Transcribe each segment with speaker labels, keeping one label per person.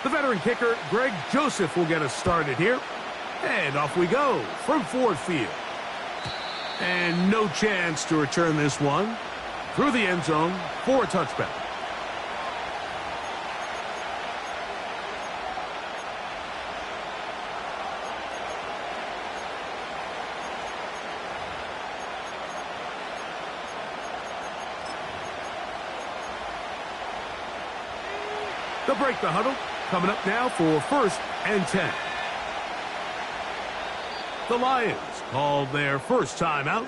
Speaker 1: The veteran kicker, Greg Joseph, will get us started here. And off we go from Ford Field. And no chance to return this one through the end zone for a touchback. They'll break the huddle. Coming up now for 1st and 10. The Lions called their first timeout.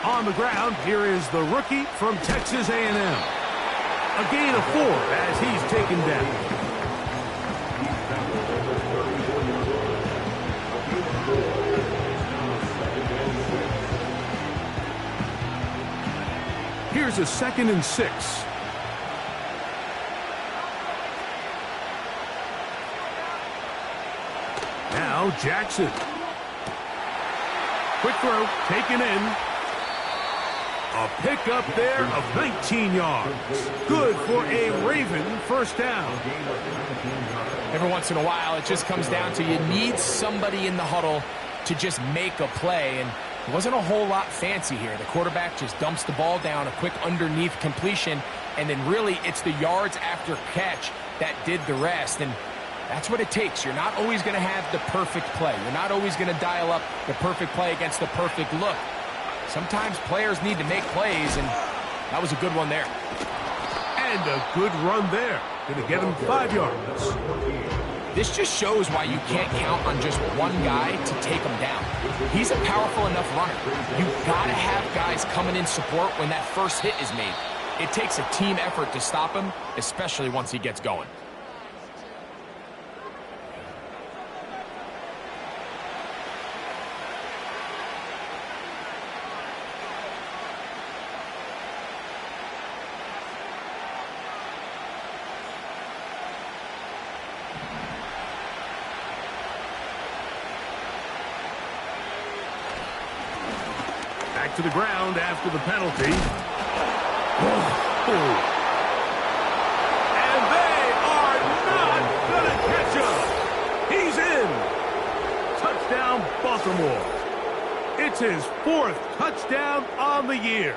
Speaker 1: On the ground, here is the rookie from Texas A&M. A gain of 4 as he's taken down. Here's a 2nd and 6. Now Jackson. Quick throw, taken in. A pickup there of 19 yards. Good for a Raven first down.
Speaker 2: Every once in a while, it just comes down to you need somebody in the huddle to just make a play. And it wasn't a whole lot fancy here. The quarterback just dumps the ball down, a quick underneath completion, and then really it's the yards after catch that did the rest. And that's what it takes. You're not always going to have the perfect play. You're not always going to dial up the perfect play against the perfect look. Sometimes players need to make plays, and that was a good one there.
Speaker 1: And a good run there. Going to get him 5 yards.
Speaker 2: This just shows why you can't count on just one guy to take him down. He's a powerful enough runner. You've got to have guys coming in support when that first hit is made. It takes a team effort to stop him, especially once he gets going.
Speaker 1: To the ground after the penalty. And they are not going to catch him. He's in. Touchdown, Baltimore. It's his 4th touchdown on the year.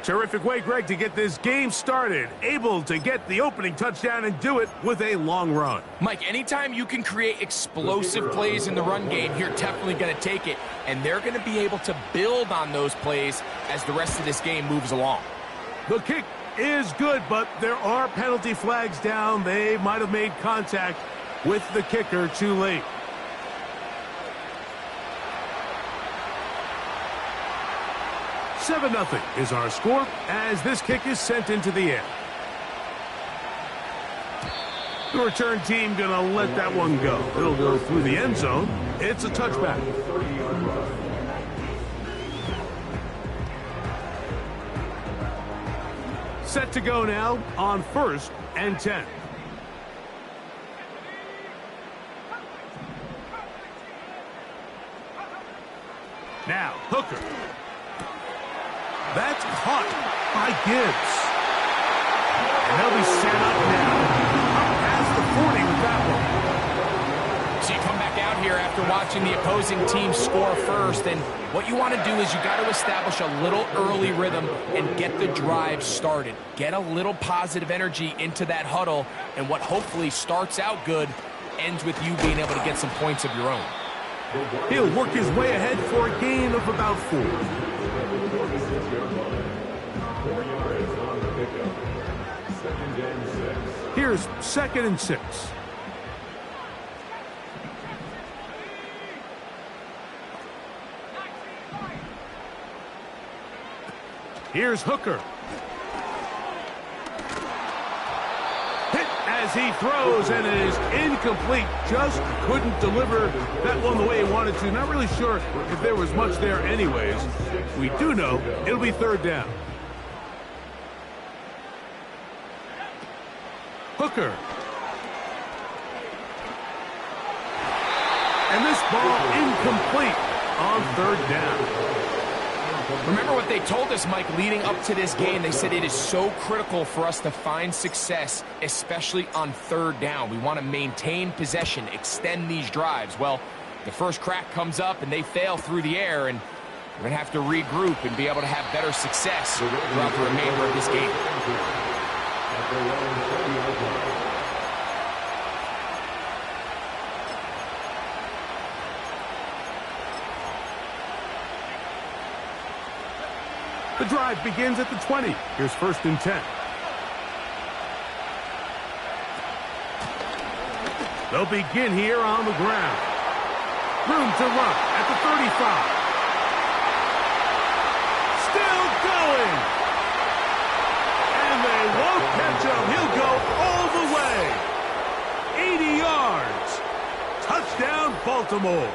Speaker 1: Terrific way, Greg, to get this game started. Able to get the opening touchdown and do it with a long run.
Speaker 2: Mike, anytime you can create explosive plays in the run game, you're definitely going to take it. And they're going to be able to build on those plays as the rest of this game moves along.
Speaker 1: The kick is good, but there are penalty flags down. They might have made contact with the kicker too late. "7-0 is our score as this kick is sent into the air. The return team going to let that one go. It'll go through the end zone. It's a touchback. Set to go now on 1st and 10. Now, Hooker. That's caught by Gibbs. And they'll be set up now. Up past the 40 with that one.
Speaker 2: So you come back out here after watching the opposing team score first, and what you want to do is you got to establish a little early rhythm and get the drive started. Get a little positive energy into that huddle, and what hopefully starts out good ends with you being able to get some points of your own.
Speaker 1: He'll work his way ahead for a gain of about 4. Here's 2nd and 6. Here's Hooker. Hit as he throws, and it is incomplete. Just couldn't deliver that one the way he wanted to. Not really sure if there was much there anyways. We do know it'll be third down. Hooker. And this ball incomplete on third down.
Speaker 2: Remember what they told us, Mike, leading up to this game. They said it is so critical for us to find success, especially on third down. We want to maintain possession, extend these drives. Well, the first crack comes up and they fail through the air, and we're going to have to regroup and be able to have better success throughout the remainder of this game.
Speaker 1: The drive begins at the 20. Here's 1st and 10. They'll begin here on the ground. Room to run at the 35. Still going. And they won't catch him. He'll go all the way. 80 yards. Touchdown, Baltimore.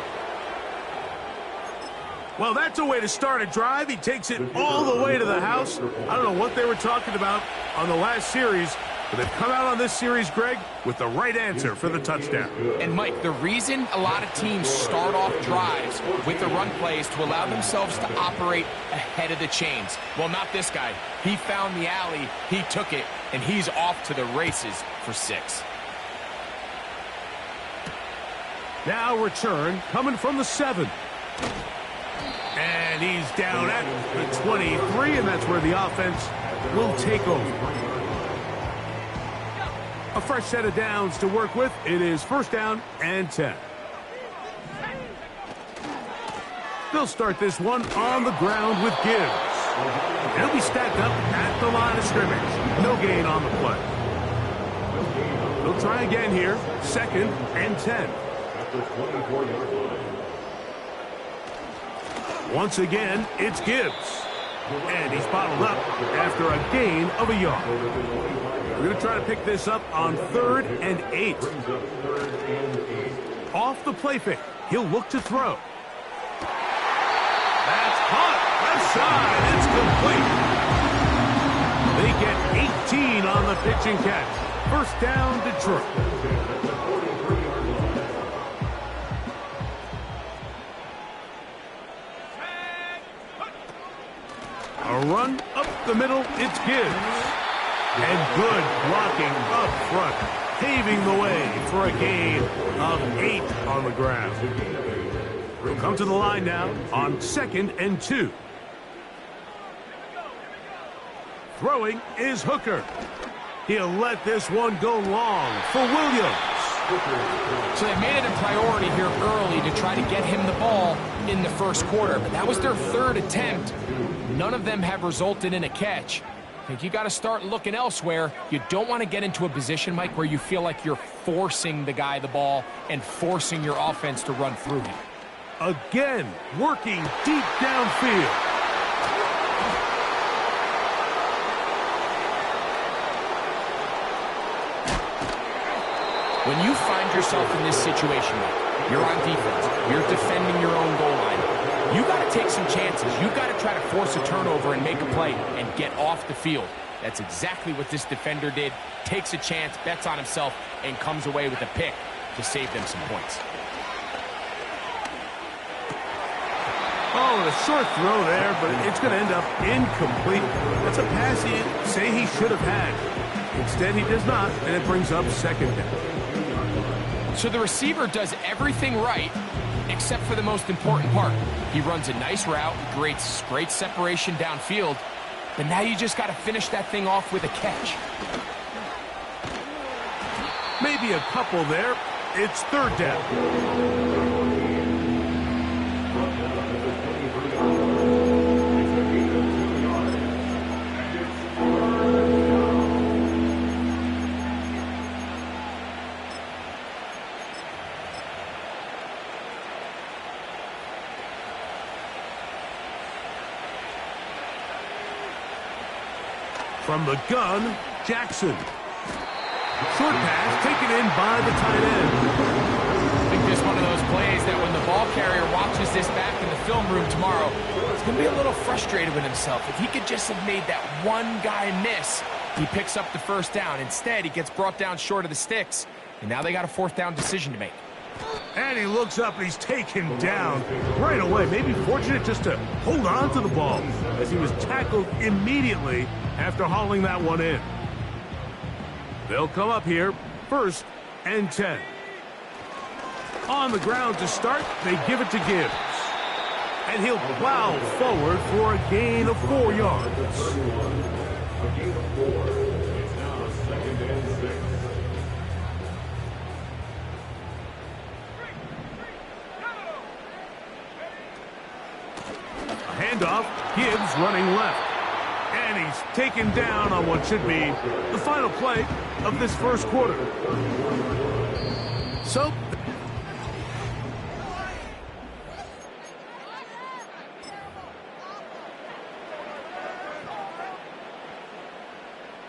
Speaker 1: Well, that's a way to start a drive. He takes it all the way to the house. I don't know what they were talking about on the last series, but they've come out on this series, Greg, with the right answer for the touchdown.
Speaker 2: And, Mike, the reason a lot of teams start off drives with the run play is to allow themselves to operate ahead of the chains. Well, not this guy. He found the alley, he took it, and he's off to the races for 6.
Speaker 1: Now return coming from the 7. And he's down at the 23, and that's where the offense will take over. A fresh set of downs to work with. It is 1st down and 10. They'll start this one on the ground with Gibbs. He'll be stacked up at the line of scrimmage. No gain on the play. They'll try again here. 2nd and 10. Once again, it's Gibbs. And he's bottled up after a gain of a yard. We're going to try to pick this up on 3rd and 8. Off the play fake. He'll look to throw. That's caught. Left side. It's complete. They get 18 on the pitch and catch. 1st down, Detroit. A run up the middle, it's Gibbs. And good blocking up front, paving the way for a gain of 8 on the ground. We'll come to the line now on 2nd and 2. Throwing is Hooker. He'll let this one go long for Williams.
Speaker 2: So they made it a priority here early to try to get him the ball in the 1st quarter, but that was their 3rd attempt. None of them have resulted in a catch. I think you got to start looking elsewhere. You don't want to get into a position, Mike, where you feel like you're forcing the guy the ball and forcing your offense to run through him.
Speaker 1: Again, working deep downfield.
Speaker 2: When you find yourself in this situation, you're on defense, you're defending your own goal line, you got to take some chances. You got to try to force a turnover and make a play and get off the field. That's exactly what this defender did. Takes a chance, bets on himself, and comes away with a pick to save them some points.
Speaker 1: Oh, a short throw there, but it's going to end up incomplete. That's a pass he'd say he should have had. Instead, he does not, and it brings up 2nd down.
Speaker 2: So the receiver does everything right, except for the most important part. He runs a nice route, creates great separation downfield, but now you just got to finish that thing off with a catch.
Speaker 1: Maybe a couple there. It's 3rd down. From the gun, Jackson. Short short pass taken in by the tight end.
Speaker 2: I think this is one of those plays that when the ball carrier watches this back in the film room tomorrow, he's going to be a little frustrated with himself. If he could just have made that one guy miss, he picks up the first down. Instead, he gets brought down short of the sticks, and now they got a fourth down decision to make.
Speaker 1: And he looks up and he's taken down right away. Maybe fortunate just to hold on to the ball as he was tackled immediately after hauling that one in. They'll come up here, 1st and 10. On the ground to start, they give it to Gibbs. And he'll plow forward for a gain of 4 yards. Handoff, Gibbs running left. And he's taken down on what should be the final play of this first quarter. So,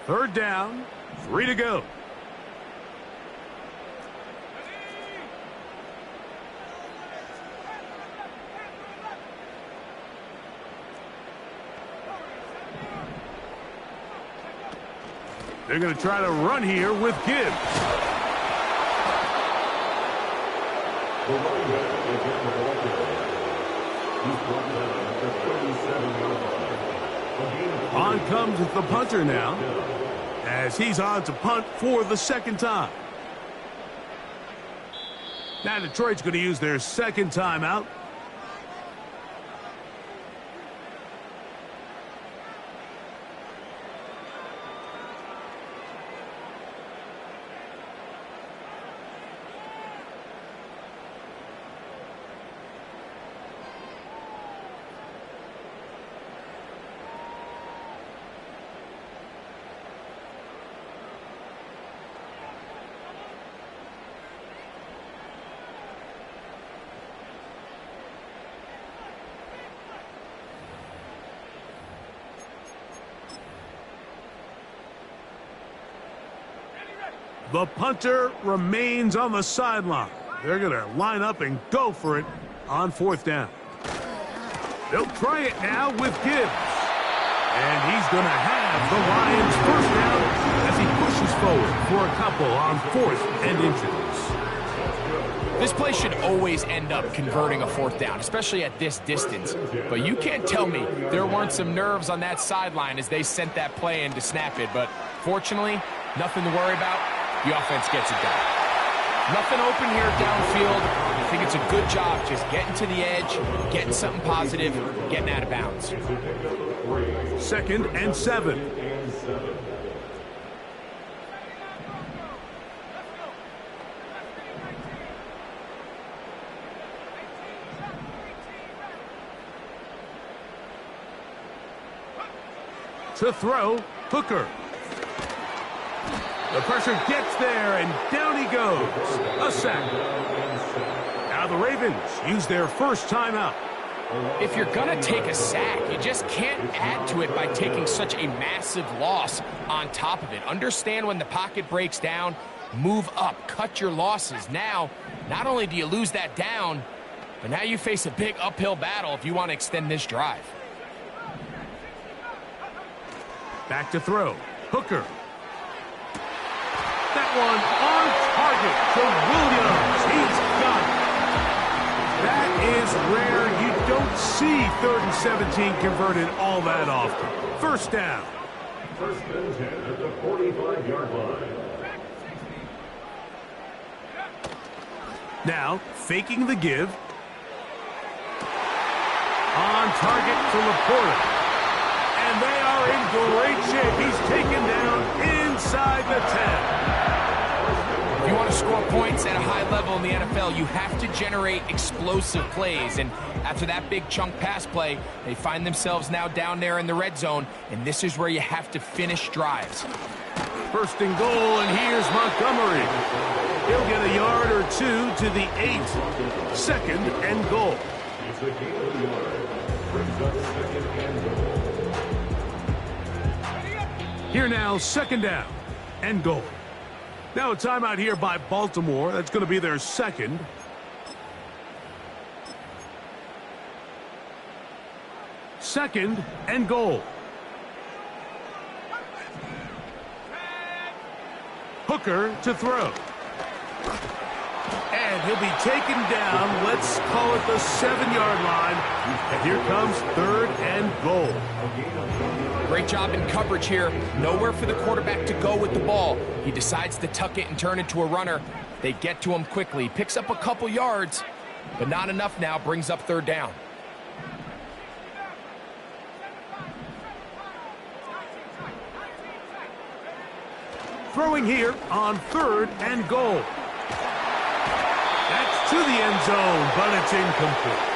Speaker 1: third down, 3 to go. They're going to try to run here with Gibbs. On comes the punter now, as he's on to punt for the second time. Now Detroit's going to use their second timeout. The punter remains on the sideline. They're going to line up and go for it on 4th down. They'll try it now with Gibbs. And he's going to have the Lions first down as he pushes forward for a couple on 4th and inches.
Speaker 2: This play should always end up converting a 4th down, especially at this distance. But you can't tell me there weren't some nerves on that sideline as they sent that play in to snap it. But fortunately, nothing to worry about. The offense gets it done. Nothing open here downfield. I think it's a good job just getting to the edge, getting something positive, getting out of bounds.
Speaker 1: 2nd and 7. To throw, Hooker. The pressure gets there, and down he goes. A sack. Now the Ravens use their first timeout.
Speaker 2: If you're going to take a sack, you just can't add to it by taking such a massive loss on top of it. Understand when the pocket breaks down, move up, cut your losses. Now, not only do you lose that down, but now you face a big uphill battle if you want to extend this drive.
Speaker 1: Back to throw. Hooker. That one on target to Williams. He's got it. That is rare. You don't see 3rd and 17 converted all that often. First down.
Speaker 3: 1st and 10 at the 45-yard line.
Speaker 1: Now, faking the give. On target to Laporta. And they are in great shape. He's taken down inside the 10.
Speaker 2: If you want to score points at a high level in the NFL, you have to generate explosive plays. And after that big chunk pass play, they find themselves now down there in the red zone, and this is where you have to finish drives.
Speaker 1: 1st and goal, and here's Montgomery. He'll get a yard or 2 to the 8. 2nd and goal.
Speaker 3: It's a gain of a yard. Brings up 2nd and goal.
Speaker 1: Here now, 2nd down and goal. Now a timeout here by Baltimore. That's going to be their second. Second and goal. Hooker to throw. And he'll be taken down, let's call it the 7-yard line. And here comes third and goal.
Speaker 2: Great job in coverage here. Nowhere for the quarterback to go with the ball. He decides to tuck it and turn it to a runner. They get to him quickly. Picks up a couple yards, but not enough now. Brings up third down.
Speaker 1: Throwing here on third and goal. That's to the end zone, but it's incomplete.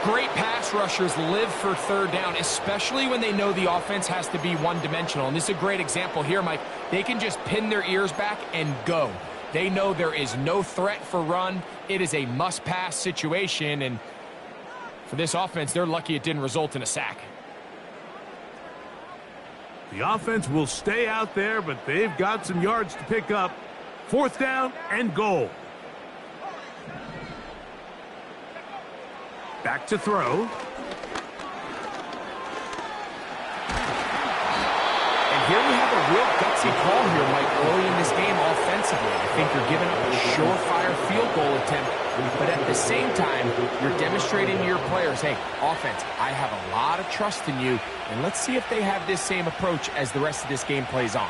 Speaker 2: Great pass rushers live for third down, especially when they know the offense has to be one-dimensional. And this is a great example here, Mike. They can just pin their ears back and go. They know there is no threat for run. It is a must-pass situation, and for this offense, they're lucky it didn't result in a sack.
Speaker 1: The offense will stay out there, but they've got some yards to pick up. Fourth down and goal. Back to throw.
Speaker 2: And here we have a real gutsy call here, Mike, early in this game offensively. I think you're giving up a surefire field goal attempt, but at the same time, you're demonstrating to your players, hey, offense, I have a lot of trust in you, and let's see if they have this same approach as the rest of this game plays on.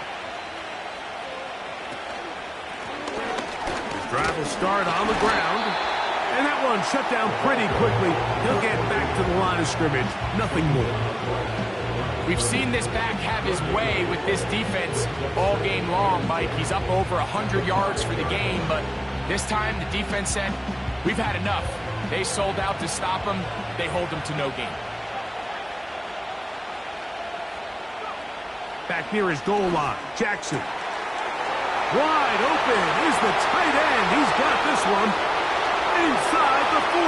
Speaker 1: His drive will start on the ground. And that one shut down pretty quickly. He'll get back to the line of scrimmage. Nothing more.
Speaker 2: We've seen this back have his way with this defense all game long, Mike. He's up over 100 yards for the game, but this time the defense said, we've had enough. They sold out to stop him. They hold him to no gain.
Speaker 1: Back near his goal line, Jackson. Wide open is the tight end. He's got this one. Inside the 40.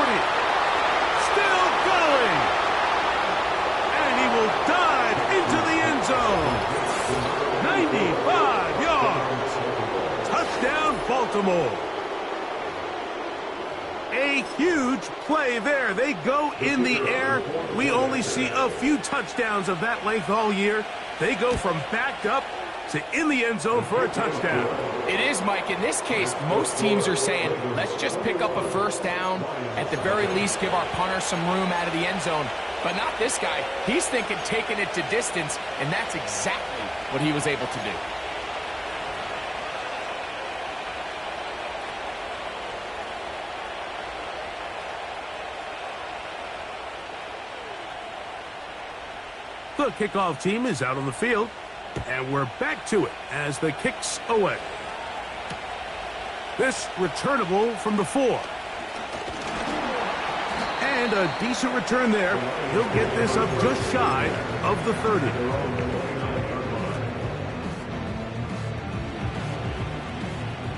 Speaker 1: Still going. And he will dive into the end zone. 95 yards. Touchdown, Baltimore. A huge play there. They go in the air. We only see a few touchdowns of that length all year. They go from backed up to in the end zone for a touchdown.
Speaker 2: It is, Mike. In this case, most teams are saying, let's just pick up a first down. At the very least, give our punter some room out of the end zone. But not this guy. He's thinking taking it to distance, and that's exactly what he was able to do.
Speaker 1: The kickoff team is out on the field. And we're back to it as the kick's away. This returnable from the 4. And a decent return there. He'll get this up just shy of the 30.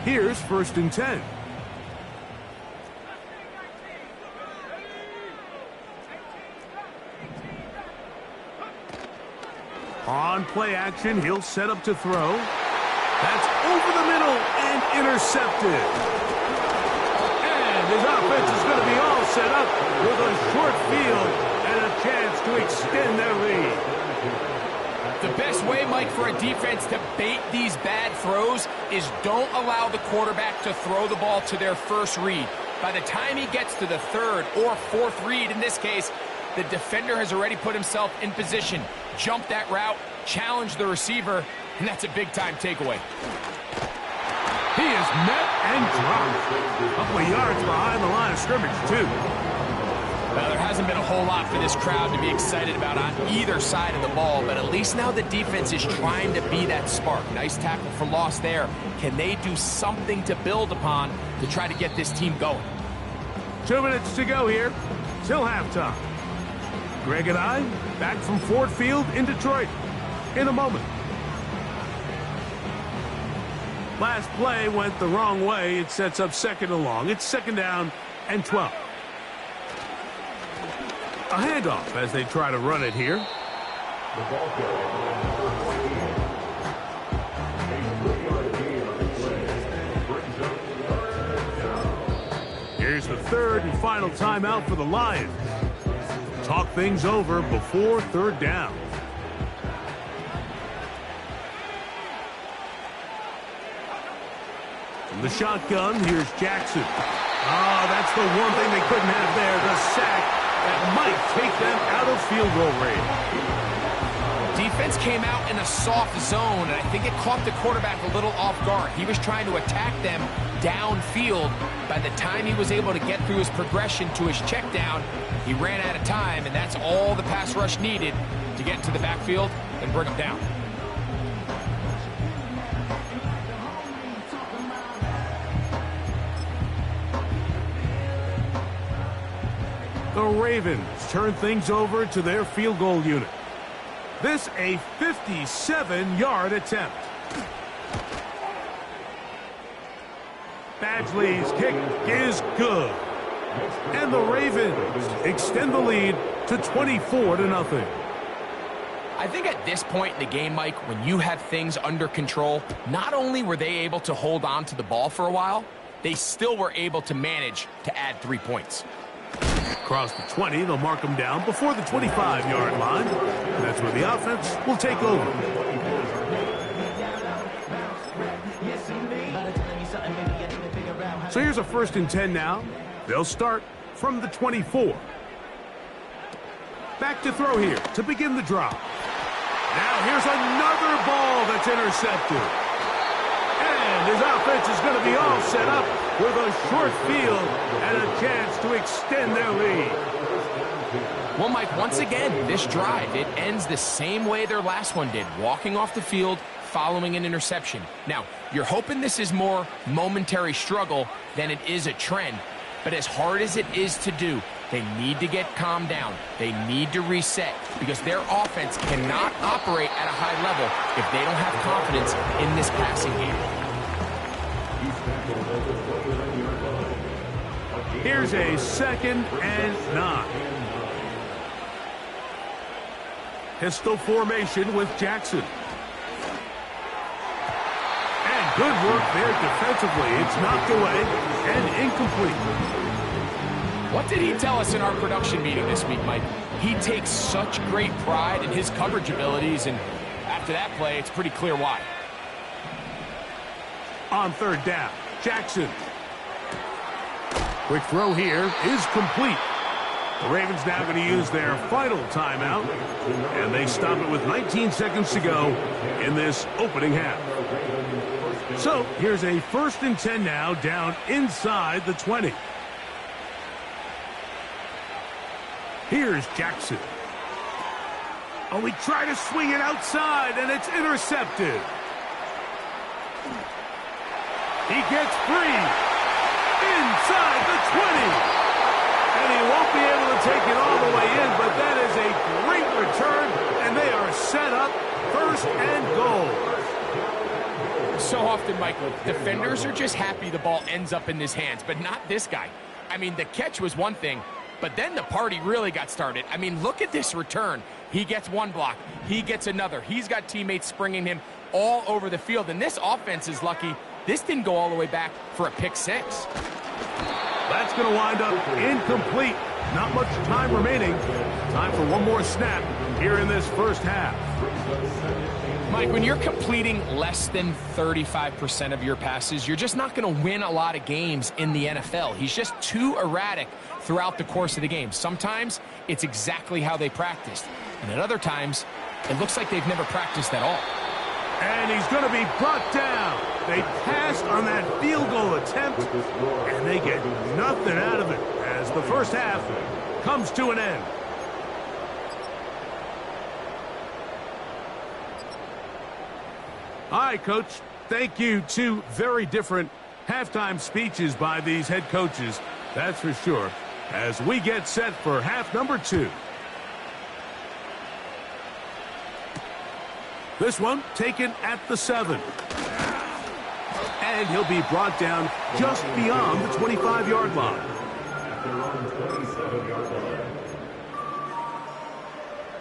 Speaker 1: Here's first and 10. On play action, he'll set up to throw. That's over the middle and intercepted. And his offense is going to be all set up with a short field and a chance to extend their lead.
Speaker 2: The best way, Mike, for a defense to bait these bad throws is don't allow the quarterback to throw the ball to their first read. By the time he gets to the third or fourth read, in this case, the defender has already put himself in position, jump that route, challenge the receiver, and that's a big-time takeaway.
Speaker 1: He is met and dropped. A couple of yards behind the line of scrimmage, too.
Speaker 2: Well, there hasn't been a whole lot for this crowd to be excited about on either side of the ball, but at least now the defense is trying to be that spark. Nice tackle for loss there. Can they do something to build upon to try to get this team going?
Speaker 1: 2 minutes to go here till halftime. Greg and I back from Ford Field in Detroit in a moment. Last play went the wrong way. It sets up second and long. It's second down and 12. A handoff as they try to run it here.
Speaker 3: The ball carrier, number 14, a 3-yard gain
Speaker 1: Here's the third and final timeout for the Lions. Talk things over before third down. From the shotgun, here's Jackson. Oh, that's the one thing they couldn't have there, the sack that might take them out of field goal range.
Speaker 2: Defense came out in a soft zone, and I think it caught the quarterback a little off guard. He was trying to attack them downfield. By the time he was able to get through his progression to his check down, he ran out of time, and that's all the pass rush needed to get into the backfield and bring him down.
Speaker 1: The Ravens turn things over to their field goal unit. This a 57-yard attempt. Badgley's kick is good. And the Ravens extend the lead to 24-0.
Speaker 2: I think at this point in the game, Mike, when you have things under control, not only were they able to hold on to the ball for a while, they still were able to manage to add 3 points.
Speaker 1: Across the 20, they'll mark them down before the 25-yard line. That's where the offense will take over. So here's a 1st and 10 now. They'll start from the 24. Back to throw here to begin the drop. Now here's another ball that's intercepted. And his offense is going to be all set up with a short field and a chance to extend their lead.
Speaker 2: Well, Mike, once again, this drive, it ends the same way their last one did, walking off the field, following an interception. Now, you're hoping this is more momentary struggle than it is a trend, but as hard as it is to do, they need to get calmed down. They need to reset because their offense cannot operate at a high level if they don't have confidence in this passing game.
Speaker 1: Here's a 2nd and 9. Pistol formation with Jackson. And good work there defensively. It's knocked away and incomplete.
Speaker 2: What did he tell us in our production meeting this week, Mike? He takes such great pride in his coverage abilities, and after that play, it's pretty clear why.
Speaker 1: On 3rd down, Jackson. Quick throw here is complete. The Ravens now going to use their final timeout, and they stop it with 19 seconds to go in this opening half. So here's a 1st and 10 now down inside the 20. Here's Jackson. Oh, we try to swing it outside, and it's intercepted. He gets free inside the 20. And he won't be able to take it all the way in, but that is a great return, and they are set up 1st and goal.
Speaker 2: So often, Michael, defenders are just happy the ball ends up in his hands, but not this guy. I mean, the catch was one thing, but then the party really got started. I mean, look at this return. He gets one block. He gets another. He's got teammates springing him all over the field, and this offense is lucky this didn't go all the way back for a pick 6.
Speaker 1: That's going to wind up incomplete. Not much time remaining. Time for one more snap here in this first half.
Speaker 2: Mike, when you're completing less than 35% of your passes, you're just not going to win a lot of games in the NFL. He's just too erratic throughout the course of the game. Sometimes it's exactly how they practiced. And at other times, it looks like they've never practiced at all.
Speaker 1: And he's going to be brought down. They passed on that field goal attempt, and they get nothing out of it as the first half comes to an end. All right, Coach. Thank you. 2 very different halftime speeches by these head coaches, that's for sure, as we get set for half number 2. This one taken at the 7. And he'll be brought down just beyond the 25-yard line.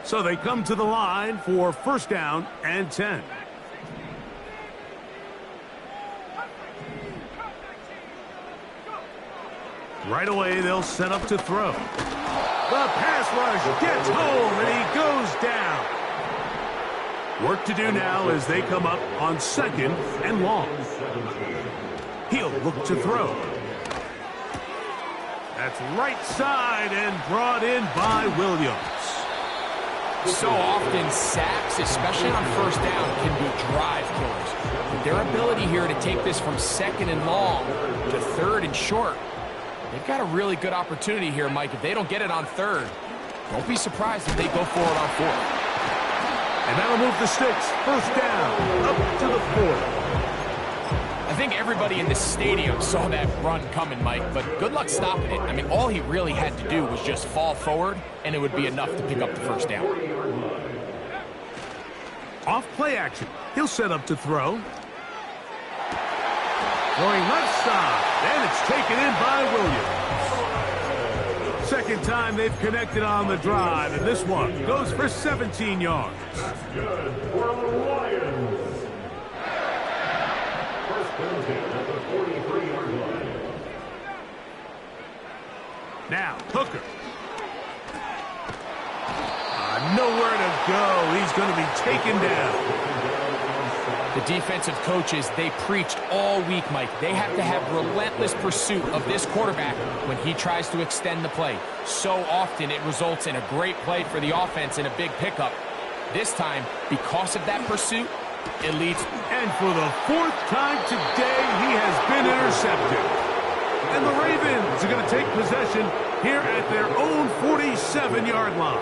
Speaker 1: So they come to the line for 1st down and 10. Right away, they'll set up to throw. The pass rush gets home, and he goes down. Work to do now as they come up on 2nd and long. He'll look to throw. That's right side and brought in by Williams.
Speaker 2: So often, sacks, especially on 1st down, can be drive killers. But their ability here to take this from 2nd and long to 3rd and short, they've got a really good opportunity here, Mike. If they don't get it on 3rd, don't be surprised if they go for it on 4th.
Speaker 1: And that'll move the sticks. 1st down, up to the 4th.
Speaker 2: I think everybody in the stadium saw that run coming, Mike, but good luck stopping it. I mean, all he really had to do was just fall forward, and it would be enough to pick up the 1st down.
Speaker 1: Off play action. He'll set up to throw. Going left side, and it's taken in by Williams. 2nd time they've connected on the drive, and this one goes for 17 yards.
Speaker 3: Good for the Lions. First down at the 43-yard line.
Speaker 1: Now, Hooker. Nowhere to go. He's going to be taken down.
Speaker 2: The defensive coaches, they preached all week, Mike. They have to have relentless pursuit of this quarterback when he tries to extend the play. So often it results in a great play for the offense and a big pickup. This time, because of that pursuit, it leads.
Speaker 1: And for the 4th time today, he has been intercepted. And the Ravens are going to take possession here at their own 47-yard line.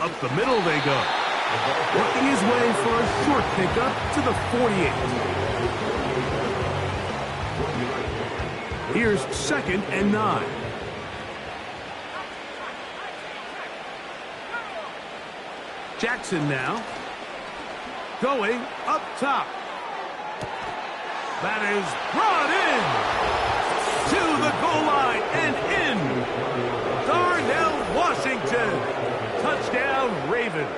Speaker 1: Up the middle they go. Working his way for a short pickup to the 48. Here's 2nd and 9. Jackson now. Going up top. That is brought in to the goal line and in. Darnell Washington. Touchdown, Ravens.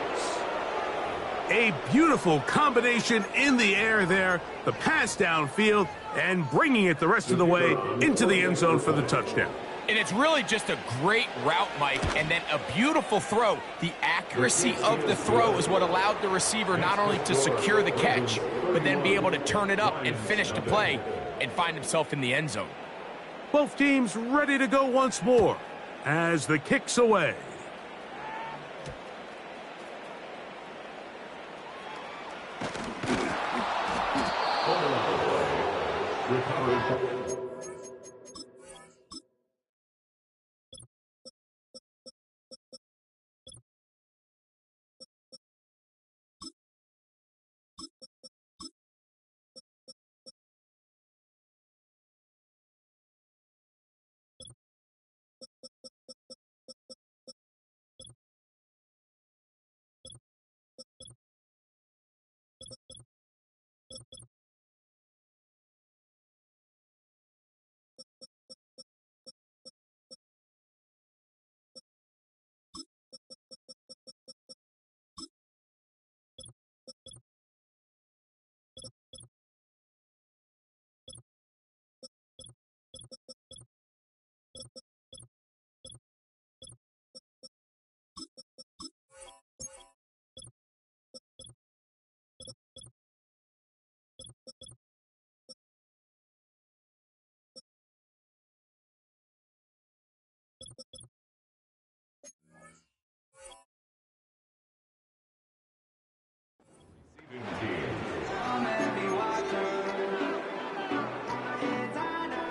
Speaker 1: A beautiful combination in the air there. The pass downfield and bringing it the rest of the way into the end zone for the touchdown.
Speaker 2: And it's really just a great route, Mike, and then a beautiful throw. The accuracy of the throw is what allowed the receiver not only to secure the catch, but then be able to turn it up and finish the play and find himself in the end zone.
Speaker 1: Both teams ready to go once more as the kick's away.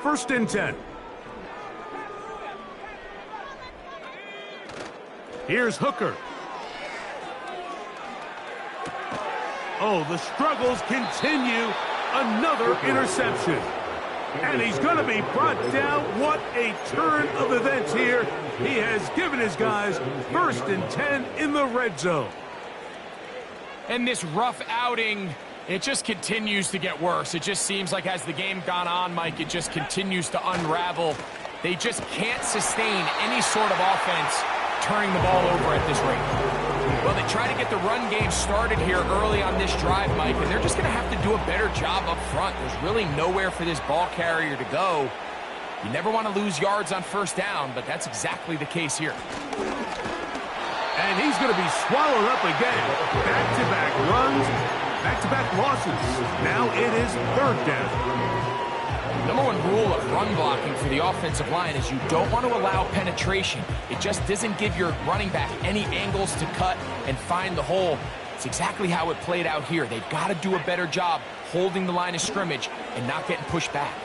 Speaker 1: First and 10. Here's Hooker. Oh, the struggles continue. Another interception. And he's going to be brought down. What a turn of events here. He has given his guys 1st and 10 in the red zone.
Speaker 2: And this rough outing It just continues to get worse. It just seems like as the game gone on, Mike, it just continues to unravel. They just can't sustain any sort of offense turning the ball over at this rate. Well, they try to get the run game started here early on this drive, Mike, and they're just going to have to do a better job up front. There's really nowhere for this ball carrier to go. You never want to lose yards on first down, but that's exactly the case here.
Speaker 1: And he's going to be swallowed up again. Back-to-back runs, back-to-back losses. Now it is third down.
Speaker 2: Number one rule of run blocking for the offensive line is you don't want to allow penetration. It just doesn't give your running back any angles to cut and find the hole. It's exactly how it played out here. They've got to do a better job holding the line of scrimmage and not getting pushed back.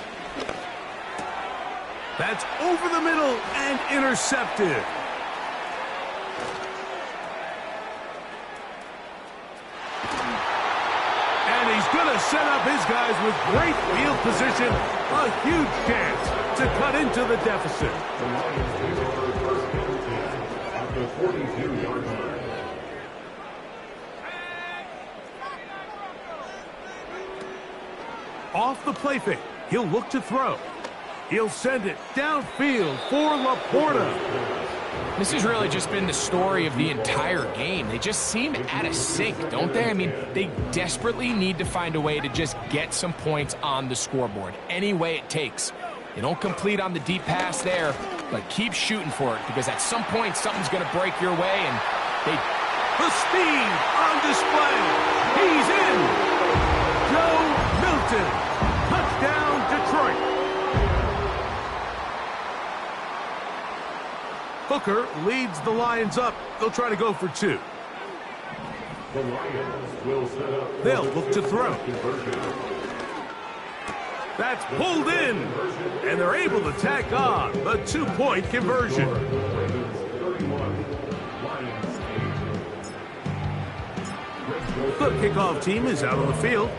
Speaker 1: That's over the middle and intercepted. And he's going to set up his guys with great field position. A huge chance to cut into the deficit.
Speaker 3: The Lions take over first and 10 at the 42-yard line.
Speaker 1: Off the play fake, he'll look to throw. He'll send it downfield for Laporta.
Speaker 2: This has really just been the story of the entire game. They just seem out of sync, don't they? I mean, they desperately need to find a way to just get some points on the scoreboard, any way it takes. They don't complete on the deep pass there, but keep shooting for it, because at some point, something's going to break your way, and they...
Speaker 1: The speed on display. He's in. Joe Milton. Touchdown, Detroit. Hooker leads the Lions up. They'll try to go for two.
Speaker 3: The Lions will set up.
Speaker 1: They'll look to throw. That's pulled in. And they're able to tack on the two-point conversion. The kickoff team is out on the field.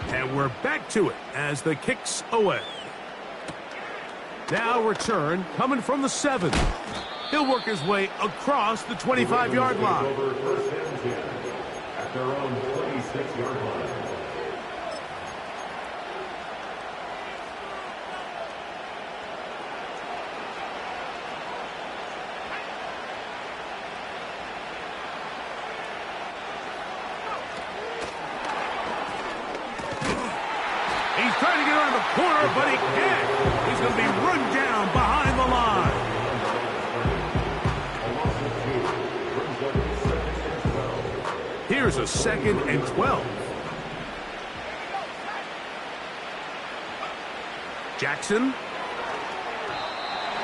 Speaker 1: And we're back to it as the kick's away. Now return coming from the 7. He'll work his way across the 25-yard line.
Speaker 3: Over first and 10 at their own 26-yard line.
Speaker 1: He's trying to get around the corner, but he can't. He's going to be run down behind the line. Here's a 2nd and 12. Jackson.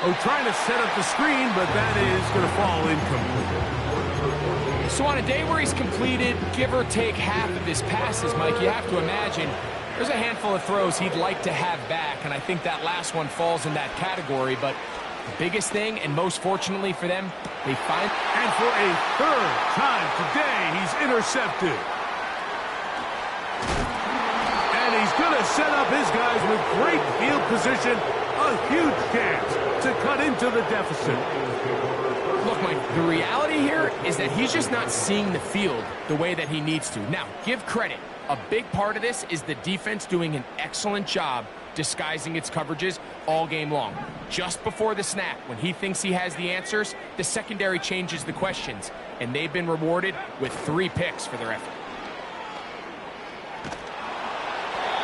Speaker 1: Oh, trying to set up the screen, but that is going to fall incomplete.
Speaker 2: So on a day where he's completed, give or take half of his passes, Mike, you have to imagine there's a handful of throws he'd like to have back, and I think that last one falls in that category, but the biggest thing, and most fortunately for them, they find...
Speaker 1: And for a third time today, he's intercepted. And he's going to set up his guys with great field position. A huge chance to cut into the deficit.
Speaker 2: Look, Mike, the reality here is that he's just not seeing the field the way that he needs to. Now, give credit. A big part of this is the defense doing an excellent job disguising its coverages all game long. Just before the snap, when he thinks he has the answers, the secondary changes the questions, and they've been rewarded with 3 picks for their effort.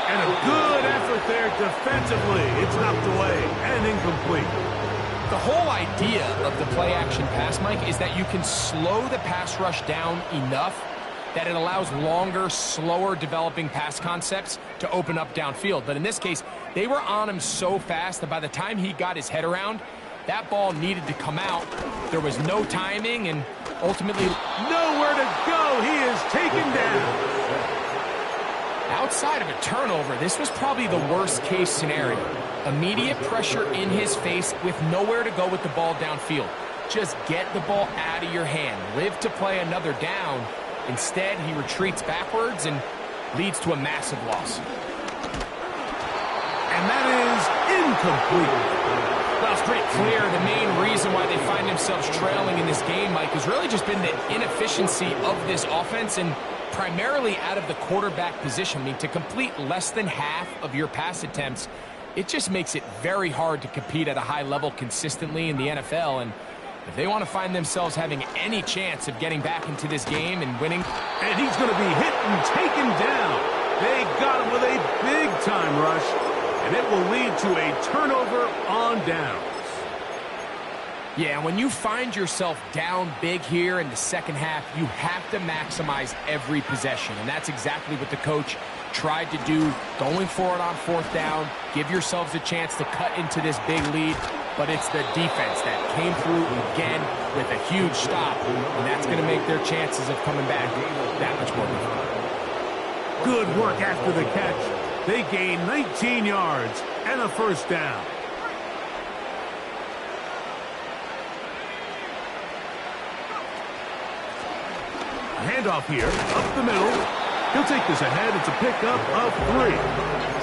Speaker 1: And a good effort there defensively. It's knocked away and incomplete.
Speaker 2: The whole idea of the play-action pass, Mike, is that you can slow the pass rush down enough that it allows longer, slower developing pass concepts to open up downfield. But in this case, they were on him so fast that by the time he got his head around, that ball needed to come out. There was no timing and ultimately
Speaker 1: nowhere to go. He is taken down.
Speaker 2: Outside of a turnover, this was probably the worst case scenario. Immediate pressure in his face with nowhere to go with the ball downfield. Just get the ball out of your hand. Live to play another down. Instead, he retreats backwards and leads to a massive loss.
Speaker 1: And that is incomplete.
Speaker 2: Well, it's pretty clear the main reason why they find themselves trailing in this game, Mike, has really just been the inefficiency of this offense and primarily out of the quarterback position. I mean, to complete less than half of your pass attempts, it just makes it very hard to compete at a high level consistently in the NFL. And if they want to find themselves having any chance of getting back into this game and winning.
Speaker 1: And he's going to be hit and taken down. They got him with a big-time rush, and it will lead to a turnover on downs.
Speaker 2: Yeah, when you find yourself down big here in the second half, you have to maximize every possession. And that's exactly what the coach tried to do, going for it on fourth down. Give yourselves a chance to cut into this big lead. But it's the defense that came through again with a huge stop. And that's going to make their chances of coming back that much more difficult.
Speaker 1: Good work after the catch. They gain 19 yards and a first down. Handoff here, up the middle. He'll take this ahead. It's a pickup of 3.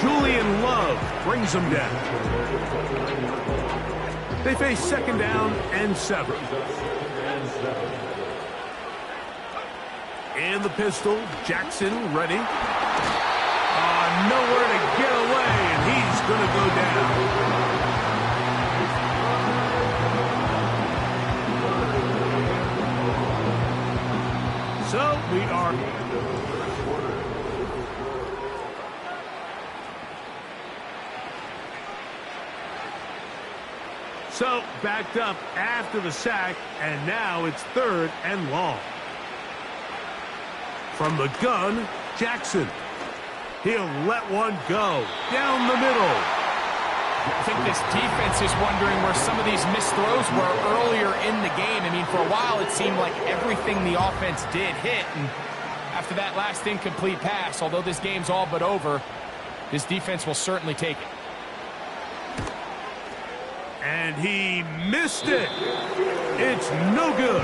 Speaker 1: Julian Love brings him down. They face second down and 7. In the pistol, Jackson ready. Nowhere to get away, and he's going to go down. So we are. So backed up after the sack, and now it's 3rd and long. From the gun, Jackson. He'll let one go down the middle.
Speaker 2: I think this defense is wondering where some of these missed throws were earlier in the game. I mean, for a while, it seemed like everything the offense did hit. And after that last incomplete pass, although this game's all but over, this defense will certainly take it.
Speaker 1: And he missed it. It's no good.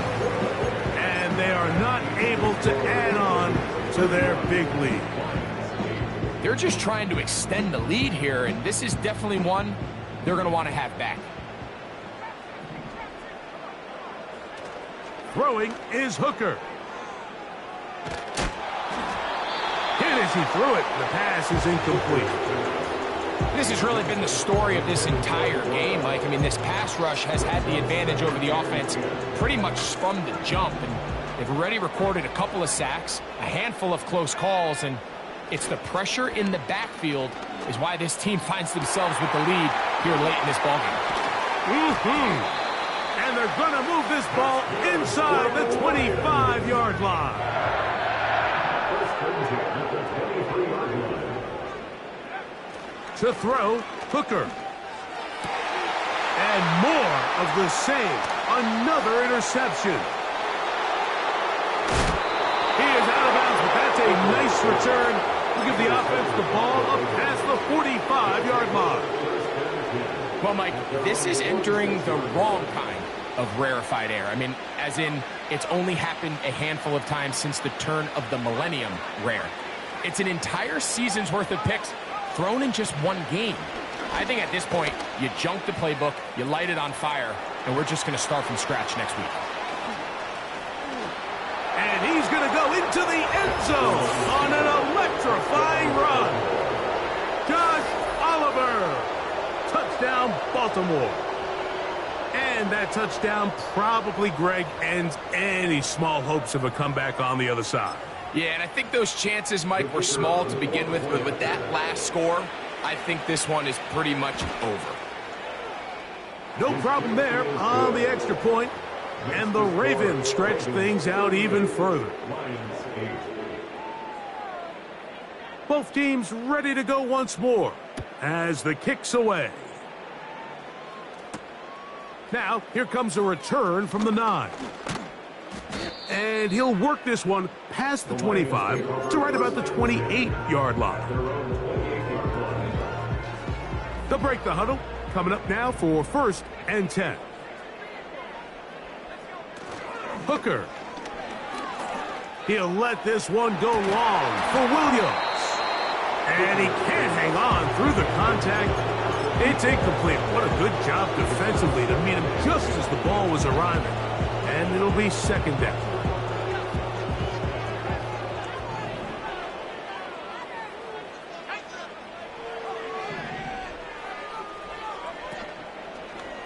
Speaker 1: And they are not able to add on to their big lead.
Speaker 2: They're just trying to extend the lead here, and this is definitely one they're going to want to have back.
Speaker 1: Throwing is Hooker. Hit as he threw it. The pass is incomplete.
Speaker 2: This has really been the story of this entire game, Mike. I mean, this pass rush has had the advantage over the offense pretty much from the jump, and they've already recorded a couple of sacks, a handful of close calls, and it's the pressure in the backfield is why this team finds themselves with the lead here late in this ballgame.
Speaker 1: And they're going to move this ball inside the 25-yard line. To throw, Hooker. And more of the same. Another interception. He is out of bounds, but that's a nice return. We'll give the offense the ball up past the 45-yard line.
Speaker 2: Well, Mike, this is entering the wrong kind of rarefied air. I mean, as in, it's only happened a handful of times since the turn of the millennium rare. It's an entire season's worth of picks thrown in just one game. I think at this point, you junk the playbook, you light it on fire, and we're just going to start from scratch next week.
Speaker 1: And he's going to go into the end zone on an electrifying run. Josh Oliver. Touchdown, Baltimore. And that touchdown probably, Greg, ends any small hopes of a comeback on the other side.
Speaker 2: Yeah, and I think those chances, Mike, were small to begin with, but with that last score, I think this one is pretty much over.
Speaker 1: No problem there on the extra point. And the Ravens stretch things out even further. Both teams ready to go once more as the kick's away. Now, here comes a return from the 9. And he'll work this one past the 25 to right about the 28-yard line. They'll break the huddle. Coming up now for 1st and 10. Hooker. He'll let this one go long for Williams. And he can't hang on through the contact. It's incomplete. What a good job defensively to meet him just as the ball was arriving. And it'll be second down.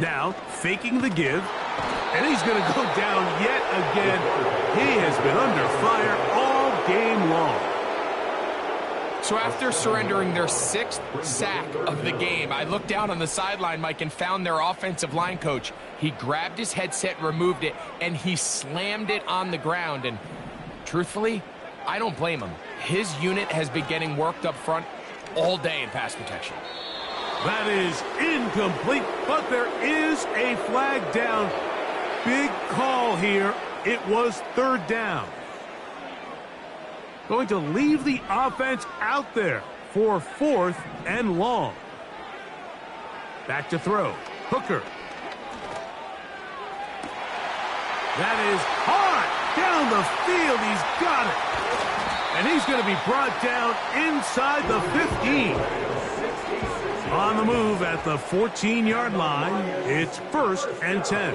Speaker 1: Now, faking the give, and he's going to go down yet again. He has been under fire all game long.
Speaker 2: So after surrendering their 6th sack of the game, I looked down on the sideline, Mike, and found their offensive line coach. He grabbed his headset, removed it, and he slammed it on the ground. And truthfully, I don't blame him. His unit has been getting worked up front all day in pass protection.
Speaker 1: That is incomplete, but there is a flag down. Big call here. It was third down. Going to leave the offense out there for 4th and long. Back to throw. Hooker. That is hard down the field. He's got it. And he's going to be brought down inside the 15. On the move at the 14-yard line, it's 1st and 10.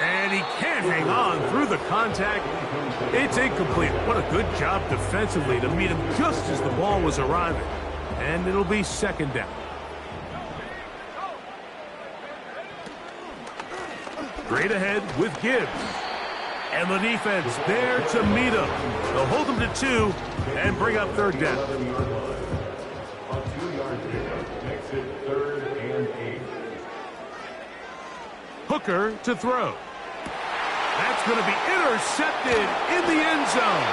Speaker 1: And he can't hang on through the contact. It's incomplete. What a good job defensively to meet him just as the ball was arriving. And it'll be second down. Straight ahead with Gibbs. And the defense there to meet him. They'll hold him to 2 and bring up third down.
Speaker 3: A 2-yard pickup makes it 3rd and 8.
Speaker 1: Hooker to throw. That's going to be intercepted in the end zone.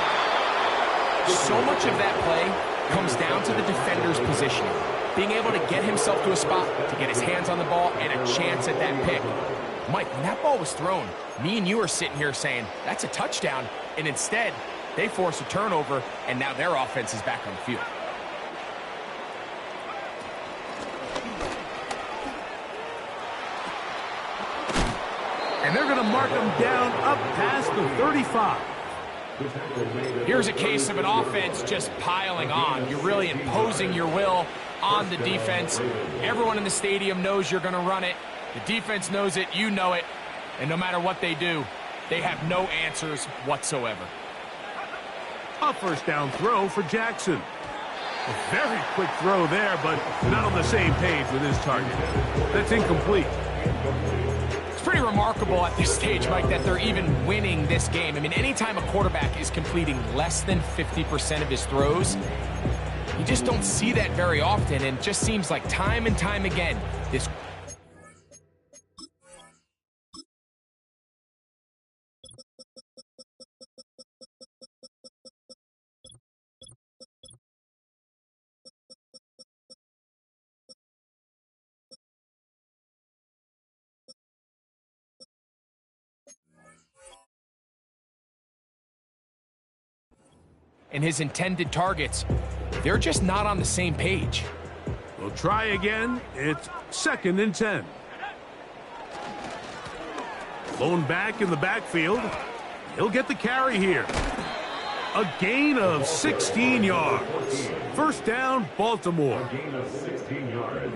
Speaker 2: So much of that play comes down to the defender's positioning. Being able to get himself to a spot, to get his hands on the ball, and a chance at that pick. Mike, when that ball was thrown, me and you are sitting here saying, that's a touchdown. And instead, they force a turnover, and now their offense is back on the field.
Speaker 1: And they're going to mark him down up past the 35.
Speaker 2: Here's a case of an offense just piling on. You're really imposing your will on the defense. Everyone in the stadium knows you're going to run it. The defense knows it, you know it. And no matter what they do, they have no answers whatsoever.
Speaker 1: A first down throw for Jackson. A very quick throw there, but not on the same page with his target. That's incomplete.
Speaker 2: It's pretty remarkable at this stage, Mike, that they're even winning this game. I mean, anytime a quarterback is completing less than 50% of his throws, you just don't see that very often, and it just seems like time and time again, this and his intended targets, they're just not on the same page.
Speaker 1: We'll try again. It's 2nd and 10. Blown back in the backfield. He'll get the carry here. A gain of 16 yards. First down, Baltimore.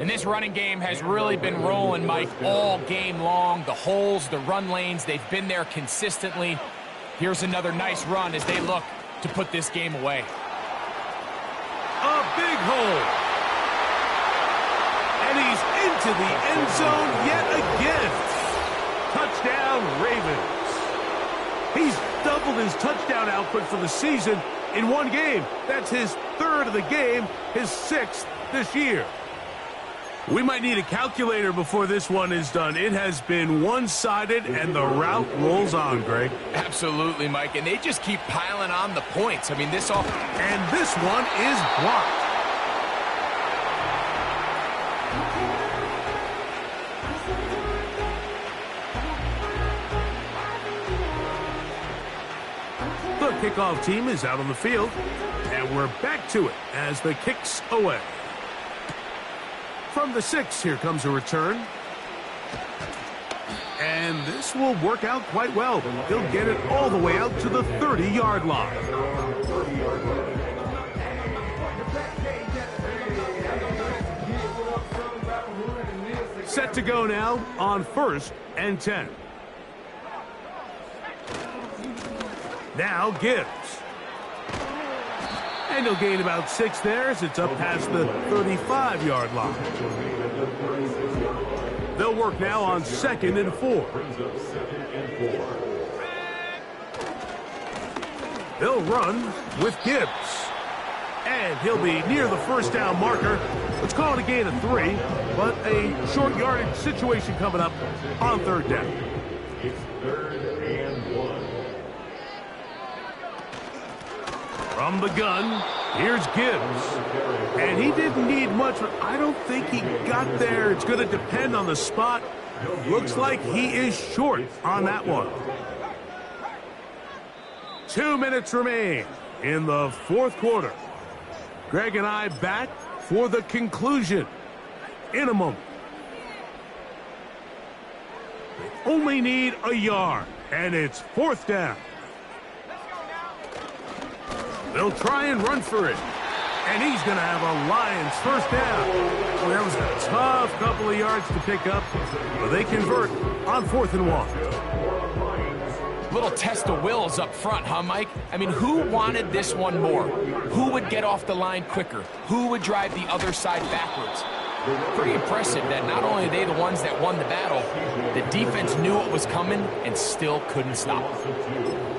Speaker 2: And this running game has really been rolling, Mike, all game long. The holes, the run lanes, they've been there consistently. Here's another nice run as they look to put this game away.
Speaker 1: A big hole. And he's into the end zone yet again. Touchdown, Ravens. He's doubled his touchdown output for the season in one game. That's his 3rd of the game, his 6th this year. We might need a calculator before this one is done. It has been one-sided, and the route rolls on, Greg.
Speaker 2: Absolutely, Mike, and they just keep piling on the points. I mean, this off.
Speaker 1: And this one is blocked. The kickoff team is out on the field, and we're back to it as the kick's away. From the 6, here comes a return. And this will work out quite well. He'll get it all the way out to the 30-yard line. to go now on 1st and 10. Now Gibbs. And he'll gain about 6 there as it's up past the 35-yard line. They'll work now on 2nd and 4. They'll run with Gibbs. And he'll be near the first down marker. Let's call it a gain of 3, but a short yardage situation coming up on 3rd down.
Speaker 3: It's 3rd and 1.
Speaker 1: From the gun, here's Gibbs. And he didn't need much, but I don't think he got there. It's going to depend on the spot. Looks like he is short on that one. 2 minutes remain in the 4th quarter. Greg and I back for the conclusion in a moment. They only need a yard, and it's 4th down. They'll try and run for it. And he's going to have a Lions first down. Well, that was a tough couple of yards to pick up, but they convert on 4th and 1.
Speaker 2: Little test of wills up front, huh, Mike? I mean, who wanted this one more? Who would get off the line quicker? Who would drive the other side backwards? Pretty impressive that not only are they the ones that won the battle, the defense knew what was coming and still couldn't stop.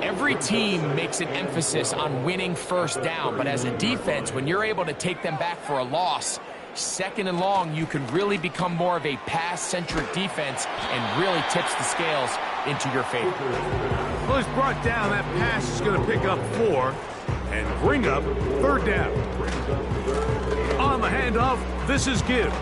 Speaker 2: Every team makes an emphasis on winning first down, but as a defense, when you're able to take them back for a loss, 2nd and long, you can really become more of a pass-centric defense and really tips the scales into your favor.
Speaker 1: Well, it's brought down. That pass is going to pick up 4 and bring up 3rd down. On the handoff, this is Gibbs.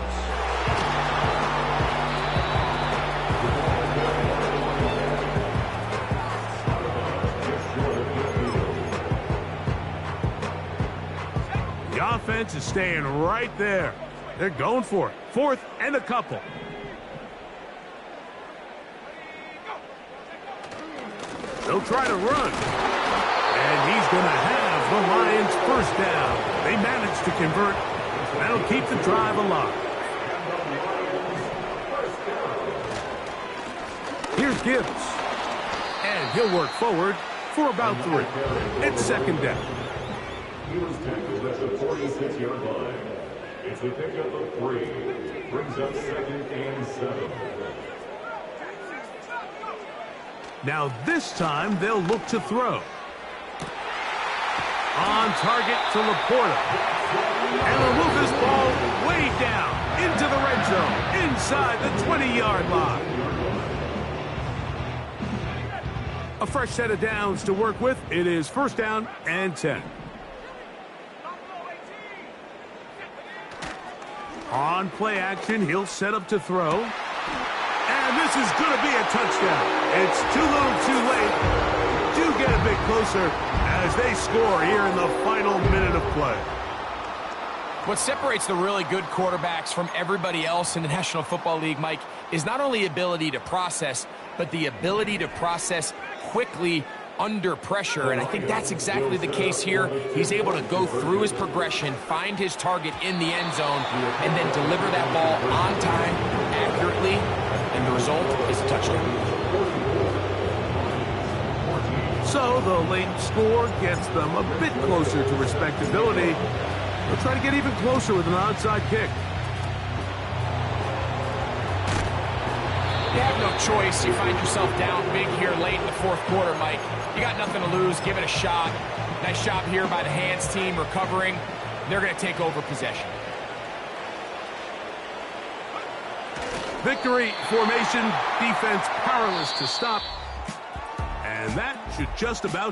Speaker 1: The offense is staying right there. They're going for it. 4th and a couple. They'll try to run. And he's going to have the Lions first down. They managed to convert. That'll keep the drive alive. Here's Gibbs. And he'll work forward for about 3. It's 2nd down.
Speaker 3: He was tackled at the 46-yard line. It's a pickup of 3. Brings up 2nd and 7.
Speaker 1: Now this time they'll look to throw. On target to Laporta. And will move this ball way down into the red zone, inside the 20-yard line. A fresh set of downs to work with. It is 1st down and 10. On play action, he'll set up to throw. And this is going to be a touchdown. It's too little too late. Do get a bit closer as they score here in the final minute of play.
Speaker 2: What separates the really good quarterbacks from everybody else in the National Football League, Mike, is not only ability to process, but the ability to process quickly under pressure, and I think that's exactly the case here. He's able to go through his progression, find his target in the end zone, and then deliver that ball on time, accurately, and the result is a touchdown.
Speaker 1: So the late score gets them a bit closer to respectability. They'll try to get even closer with an onside kick.
Speaker 2: You have no choice. You find yourself down big here late in the 4th quarter, Mike. You got nothing to lose. Give it a shot. Nice job here by the hands team recovering. They're going to take over possession.
Speaker 1: Victory formation, defense powerless to stop. And that should just about